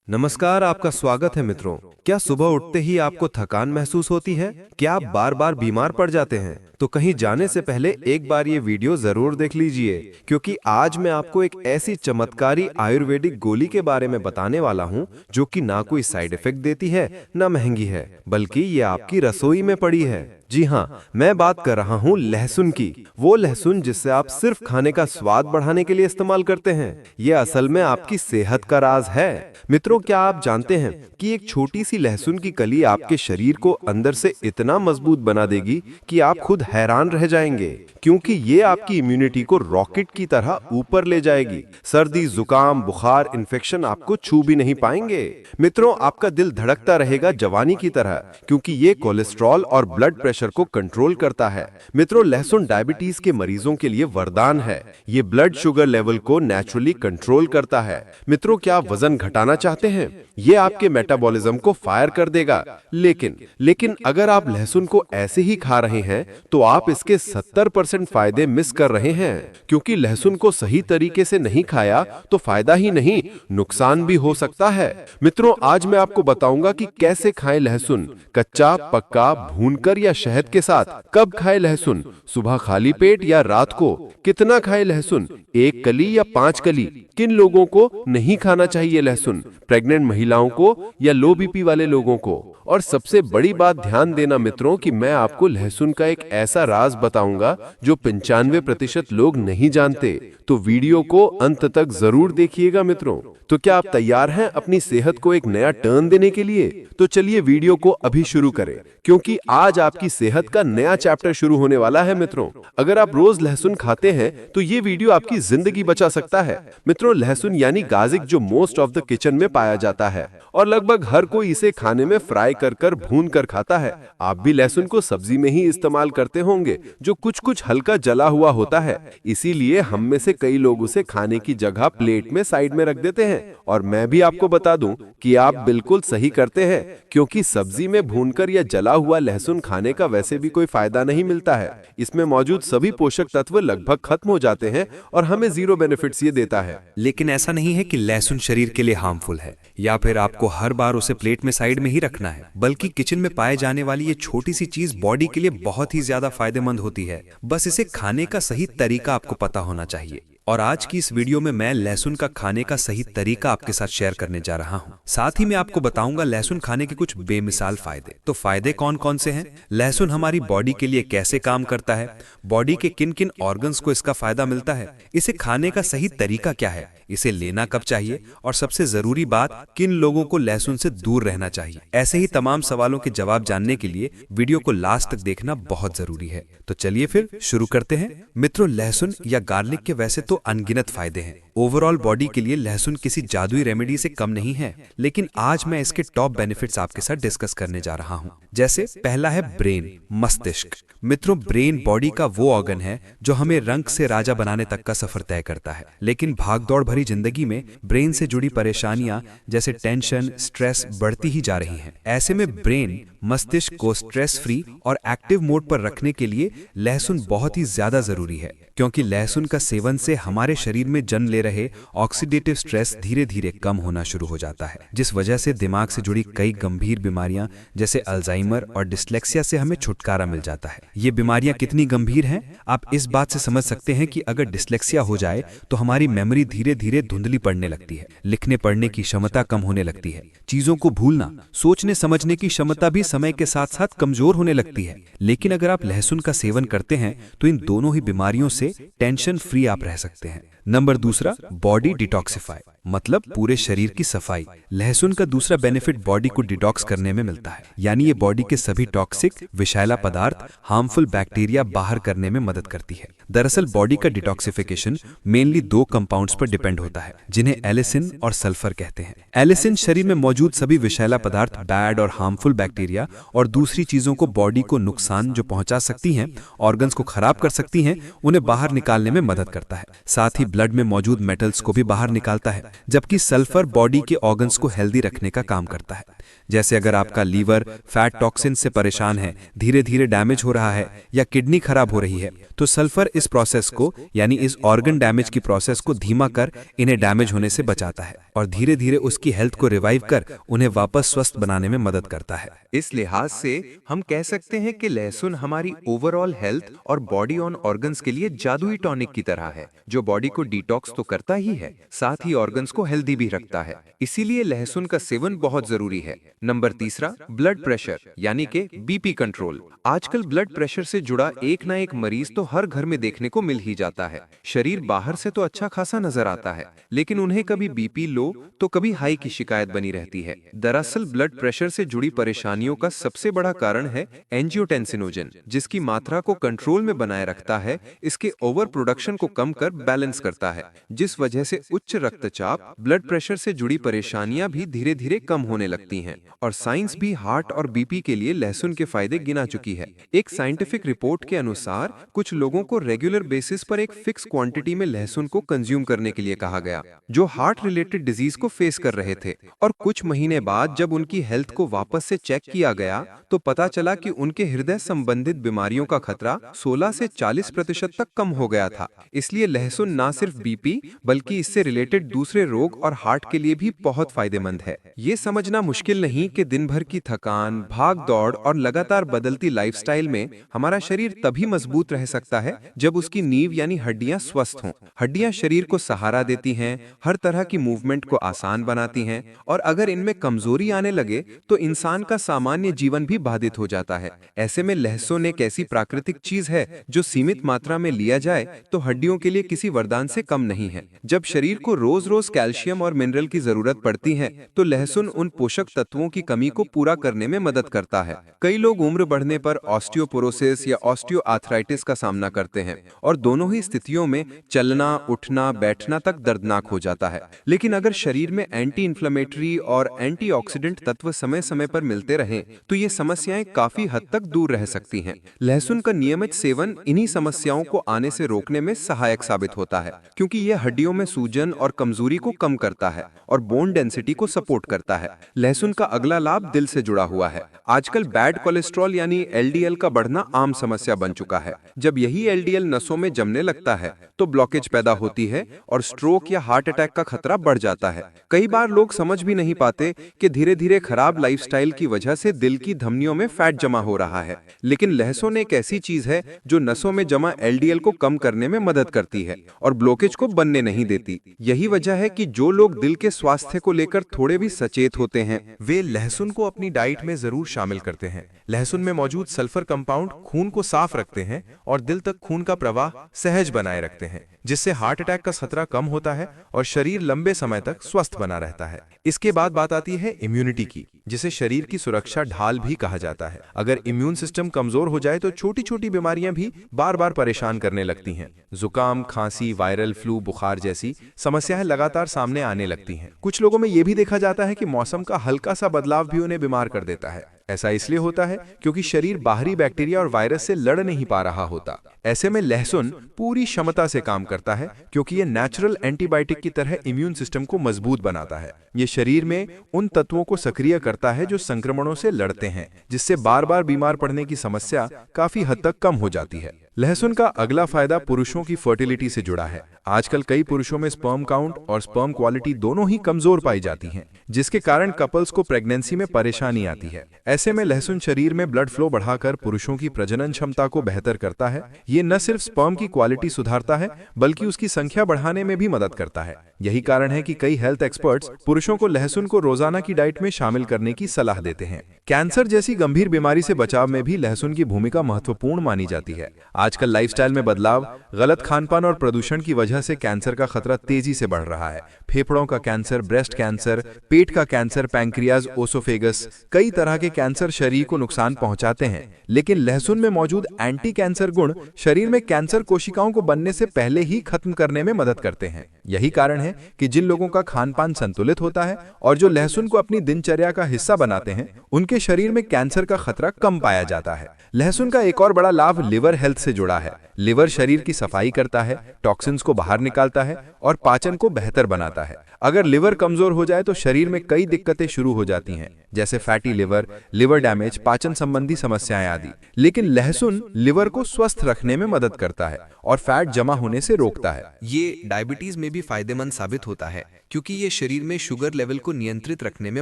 नमस्कार, आपका स्वागत है मित्रों। क्या सुबह उठते ही आपको थकान महसूस होती है? क्या आप बार बार बीमार पड़ जाते हैं? तो कहीं जाने से पहले एक बार ये वीडियो जरूर देख लीजिए, क्योंकि आज मैं आपको एक ऐसी चमत्कारी आयुर्वेदिक गोली के बारे में बताने वाला हूँ जो कि ना कोई साइड इफेक्ट देती है, ना महंगी है, बल्कि ये आपकी रसोई में पड़ी है। जी हाँ, मैं बात कर रहा हूँ लहसुन की। वो लहसुन जिससे आप सिर्फ खाने का स्वाद बढ़ाने के लिए इस्तेमाल करते हैं। ये असल में आपकी सेहत का राज है। मित्रों, क्या आप जानते हैं कि एक छोटी सी लहसुन की कली आपके शरीर को अंदर से इतना मजबूत बना देगी कि आप खुद हैरान रह जाएंगे, क्योंकि ये आपकी इम्यूनिटी को रॉकेट की तरह ऊपर ले जाएगी। सर्दी, जुकाम, बुखार, इन्फेक्शन आपको छू भी नहीं पाएंगे। मित्रों, आपका दिल धड़कता रहेगा जवानी की तरह, क्योंकि ये कोलेस्ट्रॉल और ब्लड प्रेशर को कंट्रोल करता है। मित्रों, लहसुन डायबिटीज के मरीजों के लिए वरदान है। ये ब्लड शुगर लेवल को नेचुरली कंट्रोल करता है। मित्रों, क्या आप वजन घटाना चाहते हैं? ये आपके मेटाबॉलिज्म को फायर कर देगा। लेकिन अगर आप लहसुन को ऐसे ही खा रहे हैं तो आप इसके 70% फायदे मिस कर रहे हैं, क्योंकि लहसुन को सही तरीके से नहीं खाया तो फायदा ही नहीं, नुकसान भी हो सकता है। मित्रों, आज मैं आपको बताऊंगा कि कैसे खाएं लहसुन, कच्चा, पक्का, भूनकर या शहद के साथ। कब खाएं लहसुन, सुबह खाली पेट या रात को? कितना खाएं लहसुन, 1 कली या 5 कली? किन लोगों को नहीं खाना चाहिए लहसुन, प्रेग्नेंट महिलाओं को या लो बीपी वाले लोगों को? और सबसे बड़ी बात ध्यान देना मित्रों कि मैं आपको लहसुन का एक ऐसा राज बताऊंगा जो 95% लोग नहीं जानते। तो वीडियो को अंत तक जरूर देखिएगा मित्रों। तो क्या आप तैयार हैं अपनी सेहत को एक नया टर्न देने के लिए? तो चलिए वीडियो को अभी शुरू करें, क्योंकि आज आपकी सेहत का नया चैप्टर शुरू होने वाला है। मित्रों, अगर आप रोज लहसुन खाते हैं तो ये वीडियो आपकी जिंदगी बचा सकता है। मित्रों, लहसुन यानी गार्लिक जो मोस्ट ऑफ द किचन में पाया जाता है और लगभग हर कोई इसे खाने में फ्राई कर भून कर खाता है। आप भी लहसुन को सब्जी में ही इस्तेमाल करते होंगे, जो कुछ हल्का जला हुआ होता है। इसीलिए हम में से कई लोग उसे खाने की जगह प्लेट में साइड में रख देते हैं। और मैं भी आपको बता दूं कि आप बिल्कुल सही करते हैं, क्योंकि सब्जी में भूनकर या जला हुआ लहसुन खाने का वैसे भी कोई फायदा नहीं मिलता है। इसमें मौजूद सभी पोषक तत्व लगभग खत्म हो जाते हैं और हमें जीरो बेनिफिट्स ये देता है। लेकिन ऐसा नहीं है कि लहसुन शरीर के लिए हार्मफुल है या फिर आपको हर बार उसे प्लेट में साइड में ही रखना है, बल्कि किचन में पाए जाने वाली ये छोटी सी चीज बॉडी के लिए बहुत ही ज्यादा फायदेमंद होती है। बस इसे खाने का सही तरीका आपको पता होना चाहिए। और आज की इस वीडियो में मैं लहसुन का खाने का सही तरीका आपके साथ शेयर करने जा रहा हूं। साथ ही मैं आपको बताऊंगा लहसुन खाने के कुछ बेमिसाल फायदे। तो फायदे कौन कौन से हैं? लहसुन हमारी बॉडी के लिए कैसे काम करता है? बॉडी के किन किन ऑर्गन्स को इसका फायदा मिलता है? इसे खाने का सही तरीका क्या है? इसे लेना कब चाहिए? और सबसे जरूरी बात, किन लोगों को लहसुन से दूर रहना चाहिए? ऐसे ही तमाम सवालों के जवाब जानने के लिए वीडियो को लास्ट तक देखना बहुत जरूरी है। तो चलिए फिर शुरू करते हैं। मित्रों, लहसुन या गार्लिक के वैसे तो अनगिनत फायदे हैं। ओवरऑल बॉडी के लिए लहसुन किसी जादुई रेमेडी से कम नहीं है, लेकिन आज मैं इसके टॉप बेनिफिट्स आपके साथ डिस्कस करने जा रहा हूं। जैसे पहला है ब्रेन, मस्तिष्क। मित्रों, ब्रेन बॉडी का वो ऑर्गन है जो हमें रंक से राजा बनाने तक का सफर तय करता है। लेकिन भागदौड़ भरी जिंदगी में ब्रेन से जुड़ी परेशानियां जैसे टेंशन, स्ट्रेस बढ़ती ही जा रही हैं। ऐसे में ब्रेन, मस्तिष्क को स्ट्रेस फ्री और एक्टिव मोड पर रखने के लिए लहसुन बहुत ही ज्यादा जरूरी है, क्योंकि लहसुन का सेवन से हमारे शरीर में जन्म ले रहे ऑक्सीडेटिव स्ट्रेस धीरे धीरे कम होना शुरू हो जाता है, जिस वजह से दिमाग से जुड़ी कई गंभीर बीमारियां जैसे अल्जाइमर और डिस्लेक्सिया से हमें छुटकारा मिल जाता है। ये बीमारियां कितनी गंभीर हैं, आप इस बात से समझ सकते हैं कि अगर डिस्लेक्सिया हो जाए तो हमारी मेमोरी धीरे धीरे धुंधली पड़ने लगती है, लिखने पढ़ने की क्षमता कम होने लगती है, चीजों को भूलना, सोचने समझने की क्षमता भी समय के साथ साथ कमजोर होने लगती है। लेकिन अगर आप लहसुन का सेवन करते हैं तो इन दोनों ही बीमारियों से टेंशन फ्री आप रह सकते हैं। नंबर दूसरा, बॉडी डिटॉक्सिफाई, मतलब पूरे शरीर की सफाई। लहसुन का दूसरा बेनिफिट बॉडी को डिटॉक्स करने में मिलता है, यानी ये बॉडी के सभी टॉक्सिक, विषैला पदार्थ, हार्मफुल बैक्टीरिया बाहर करने में मदद करती है। दरअसल बॉडी का डिटॉक्सिफिकेशन मेनली 2 कंपाउंड्स पर डिपेंड होता है, जिन्हें एलिसिन और सल्फर कहते हैं। एलिसिन शरीर में मौजूद सभी विषैला पदार्थ, बैड और हार्मफुल बैक्टीरिया और दूसरी चीजों को बॉडी को नुकसान जो पहुंचा सकती हैं, ऑर्गन्स को खराब कर सकती हैं, उन्हें बाहर निकालने में मदद करता है। साथ ही ब्लड में मौजूद मेटल्स को भी बाहर निकालता है, जबकि सल्फर बॉडी के ऑर्गन्स को हेल्दी रखने का काम करता है। जैसे अगर आपका लीवर फैट टॉक्सिन से परेशान है, धीरे धीरे डैमेज हो रहा है या किडनी खराब हो रही है, तो सल्फर इस प्रोसेस को यानी इस ऑर्गन डैमेज की प्रोसेस को धीमा कर इन्हें डैमेज होने से बचाता है और धीरे धीरे उसकी हेल्थ को रिवाइव कर उन्हें वापस स्वस्थ बनाने में मदद करता है। इस लिहाज से हम कह सकते हैं कि लहसुन हमारी ओवरऑल हेल्थ और बॉडी ऑन ऑर्गन्स के लिए जादुई टॉनिक की तरह है, जो बॉडी को डिटॉक्स तो करता ही है, साथ ही ऑर्गन्स को हेल्दी भी रखता है। इसीलिए लहसुन का सेवन बहुत जरूरी है। नंबर तीसरा, ब्लड प्रेशर यानी कि बीपी कंट्रोल। आजकल ब्लड प्रेशर से जुड़ा एक ना एक मरीज तो हर घर में देखने को मिल ही जाता है। शरीर बाहर से तो अच्छा खासा नजर आता है, लेकिन उन्हें कभी बीपी लो तो कभी हाई की शिकायत बनी रहती है। दरअसल ब्लड प्रेशर से जुड़ी परेशानियों का सबसे बड़ा कारण है एंजियोटेंसिनोजन, जिसकी मात्रा को कंट्रोल में बनाए रखता है, इसके ओवर प्रोडक्शन को कम कर बैलेंस करता है, जिस वजह से उच्च रक्तचाप, ब्लड प्रेशर से जुड़ी परेशानियां भी धीरे धीरे कम होने लगती हैं। और साइंस भी हार्ट और बीपी के लिए लहसुन के फायदे गिना चुकी है। एक साइंटिफिक रिपोर्ट के अनुसार कुछ लोगों को रेगुलर बेसिस पर एक फिक्स क्वांटिटी में लहसुन को कंज्यूम करने के लिए कहा गया, जो हार्ट रिलेटेड डिजीज को फेस कर रहे थे। और कुछ महीने बाद जब उनकी हेल्थ को वापस से चेक किया गया तो पता चला कि उनके हृदय संबंधित बीमारियों का खतरा 16 से 40% तक कम हो गया था। इसलिए लहसुन ना सिर्फ बीपी बल्कि इससे रिलेटेड दूसरे रोग और हार्ट के लिए भी बहुत फायदेमंद है। ये समझना मुश्किल नहीं कि दिन भर की थकान, भाग दौड़ और लगातार बदलती लाइफस्टाइल में हमारा शरीर तभी मजबूत रह सकता है जब उसकी नींव यानी हड्डियां स्वस्थ हों। हड्डियां शरीर को सहारा देती हैं, हर तरह की मूवमेंट को आसान बनाती हैं, और अगर इनमें कमजोरी आने लगे तो इंसान का सामान्य जीवन भी बाधित हो जाता है। ऐसे में लहसुन एक ऐसी प्राकृतिक चीज है जो सीमित मात्रा में लिया जाए तो हड्डियों के लिए किसी वरदान से कम नहीं है। जब शरीर को रोज रोज कैल्शियम और मिनरल की जरूरत पड़ती है तो लहसुन उन पोषक तत्वों की कमी को पूरा करने में मदद करता है। कई लोग उम्र बढ़ने पर ऑस्टियोपोरोसिस या ऑस्टियोआर्थराइटिस का सामना करते हैं और दोनों ही स्थितियों में चलना, उठना, बैठना तक दर्दनाक हो जाता है। लेकिन अगर शरीर में एंटी इन्फ्लेमेटरी और एंटीऑक्सीडेंट तत्व समय समय पर मिलते रहें तो ये समस्याएं काफी हद तक दूर रह सकती हैं। लहसुन का नियमित सेवन इन्हीं समस्याओं को आने से रोकने में सहायक साबित होता है, क्योंकि यह हड्डियों में सूजन और कमजोरी को कम करता है और बोन डेंसिटी को सपोर्ट करता है। लहसुन का अगला लाभ दिल से जुड़ा हुआ है। आजकल बैड कोलेस्ट्रॉल यानी एलडीएल का बढ़ना आम समस्या बन चुका है। जब यही एलडीएल नसों में जमने लगता है तो ब्लॉकेज पैदा होती है और स्ट्रोक या हार्ट अटैक का खतरा बढ़ जाता है। कई बार लोग समझ भी नहीं पाते कि धीरे धीरे खराब लाइफस्टाइल की वजह से दिल की धमनियों में फैट जमा हो रहा है। लेकिन लहसुन एक ऐसी चीज है जो नसों में जमा एलडीएल को कम करने में मदद करती है और ब्लॉकेज को बनने नहीं देती। यही वजह है कि जो लोग दिल के स्वास्थ्य को लेकर थोड़े भी सचेत होते हैं वे लहसुन को अपनी डाइट में जरूर शामिल करते हैं। लहसुन में मौजूद सल्फर कंपाउंड खून को साफ रखते हैं और दिल तक खून का प्रवाह सहज बनाए रखते हैं, जिससे हार्ट अटैक का खतरा कम होता है और शरीर लंबे समय तक स्वस्थ बना रहता है। इसके बाद बात आती है इम्यूनिटी की, जिसे शरीर की सुरक्षा ढाल भी कहा जाता है। अगर इम्यून सिस्टम कमजोर हो जाए तो छोटी छोटी बीमारियां भी बार बार परेशान करने लगती हैं। जुकाम, खांसी, वायरल फ्लू, बुखार जैसी समस्याएं लगातार सामने आने लगती हैं। कुछ लोगों में यह भी देखा जाता है कि मौसम का हल्का सा बदलाव भी उन्हें बीमार कर देता है। ऐसा इसलिए होता है क्योंकि शरीर बाहरी बैक्टीरिया और वायरस से लड़ नहीं पा रहा होता। ऐसे में लहसुन पूरी क्षमता से काम करता है क्योंकि ये नेचुरल एंटीबायोटिक की तरह इम्यून सिस्टम को मजबूत बनाता है। ये शरीर में उन तत्वों को सक्रिय करता है जो संक्रमणों से लड़ते हैं, जिससे बार बार बीमार पड़ने की समस्या काफी हद तक कम हो जाती है। लहसुन का अगला फायदा पुरुषों की फर्टिलिटी से जुड़ा है। आजकल कई पुरुषों में स्पर्म काउंट और स्पर्म क्वालिटी दोनों ही कमजोर पाई जाती हैं, जिसके कारण कपल्स को प्रेगनेंसी में परेशानी आती है। ऐसे में लहसुन शरीर में ब्लड फ्लो बढ़ाकर पुरुषों की प्रजनन क्षमता को बेहतर करता है। ये न सिर्फ स्पर्म की क्वालिटी सुधारता है बल्कि उसकी संख्या बढ़ाने में भी मदद करता है। यही कारण है कि कई हेल्थ एक्सपर्ट्स पुरुषों को लहसुन को रोजाना की डाइट में शामिल करने की सलाह देते हैं। कैंसर जैसी गंभीर बीमारी से बचाव में भी लहसुन की भूमिका महत्वपूर्ण मानी जाती है। आजकल लाइफस्टाइल में बदलाव, गलत खानपान और प्रदूषण की वजह से कैंसर का खतरा तेजी से बढ़ रहा है। फेफड़ों का कैंसर, ब्रेस्ट कैंसर, पेट का कैंसर, पैंक्रियाज, ओसोफेगस, कई तरह के कैंसर शरीर को नुकसान पहुंचाते हैं। लेकिन लहसुन में मौजूद एंटी कैंसर गुण शरीर में कैंसर कोशिकाओं को बनने से पहले ही खत्म करने में मदद करते हैं। यही कारण है कि जिन लोगों का खानपान संतुलित होता है और जो लहसुन को अपनी दिनचर्या का हिस्सा बनाते हैं, उनके शरीर में कैंसर का खतरा कम पाया जाता है। लहसुन का एक और बड़ा लाभ लिवर हेल्थ से जुड़ा है। लिवर शरीर की सफाई करता है, टॉक्सिन्स को बाहर निकालता है और पाचन को बेहतर बनाता है। अगर लिवर कमजोर हो जाए तो शरीर में कई दिक्कतें शुरू हो जाती हैं, जैसे फैटी लिवर, लिवर डैमेज, पाचन संबंधी समस्याएं आदि। लेकिन लहसुन लिवर को स्वस्थ रखने में मदद करता है और फैट जमा होने से रोकता है। ये डायबिटीज में भी फायदेमंद साबित होता है, क्योंकि ये शरीर में शुगर लेवल को नियंत्रित रखने में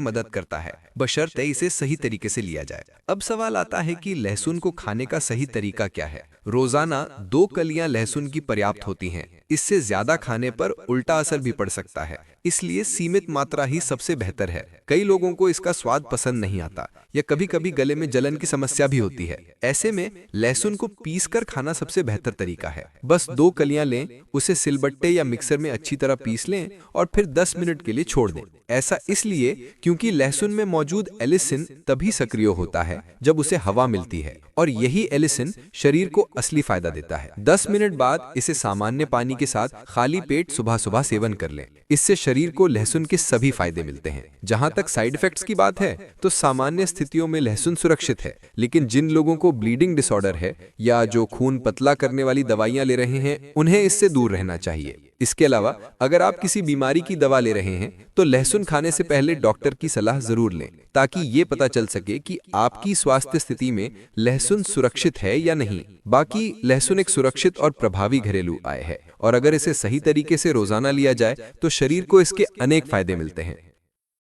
मदद करता है, बशर्ते इसे सही तरीके से लिया जाए। अब सवाल आता है कि लहसुन को खाने का सही तरीका क्या है। रोजाना 2 कलियां लहसुन की पर्याप्त होती हैं। इससे ज्यादा खाने पर उल्टा असर भी पड़ सकता है, इसलिए सीमित मात्रा ही सबसे बेहतर है। कई लोगों को इसका स्वाद पसंद नहीं आता या कभी-कभी गले में जलन की समस्या भी होती है। ऐसे में लहसुन को पीसकर खाना सबसे बेहतर तरीका है। बस 2 कलियां लें, उसे सिलबट्टे या मिक्सर में अच्छी तरह पीस लें और फिर 10 मिनट के लिए छोड़ दें। ऐसा इसलिए क्योंकि लहसुन में मौजूद एलिसिन तभी सक्रिय होता है जब उसे हवा मिलती है, और यही एलिसिन शरीर को असली फायदा देता है। 10 मिनट बाद इसे सामान्य पानी के साथ खाली पेट सुबह सुबह सेवन कर लें। इससे शरीर को लहसुन के सभी फायदे मिलते हैं। जहां तक साइड इफेक्ट्स की बात है तो सामान्य स्थितियों में लहसुन सुरक्षित है, लेकिन जिन लोगों को ब्लीडिंग डिसऑर्डर है या जो खून पतला करने वाली दवाइयां ले रहे हैं, उन्हें इससे दूर रहना चाहिए। इसके अलावा अगर आप किसी बीमारी की दवा ले रहे हैं तो लहसुन खाने से पहले डॉक्टर की सलाह जरूर लें, ताकि ये पता चल सके कि आपकी स्वास्थ्य स्थिति में लहसुन सुरक्षित है या नहीं। बाकी लहसुन एक सुरक्षित और प्रभावी घरेलू आय है, और अगर इसे सही तरीके से रोजाना लिया जाए तो शरीर को इसके अनेक फायदे मिलते हैं।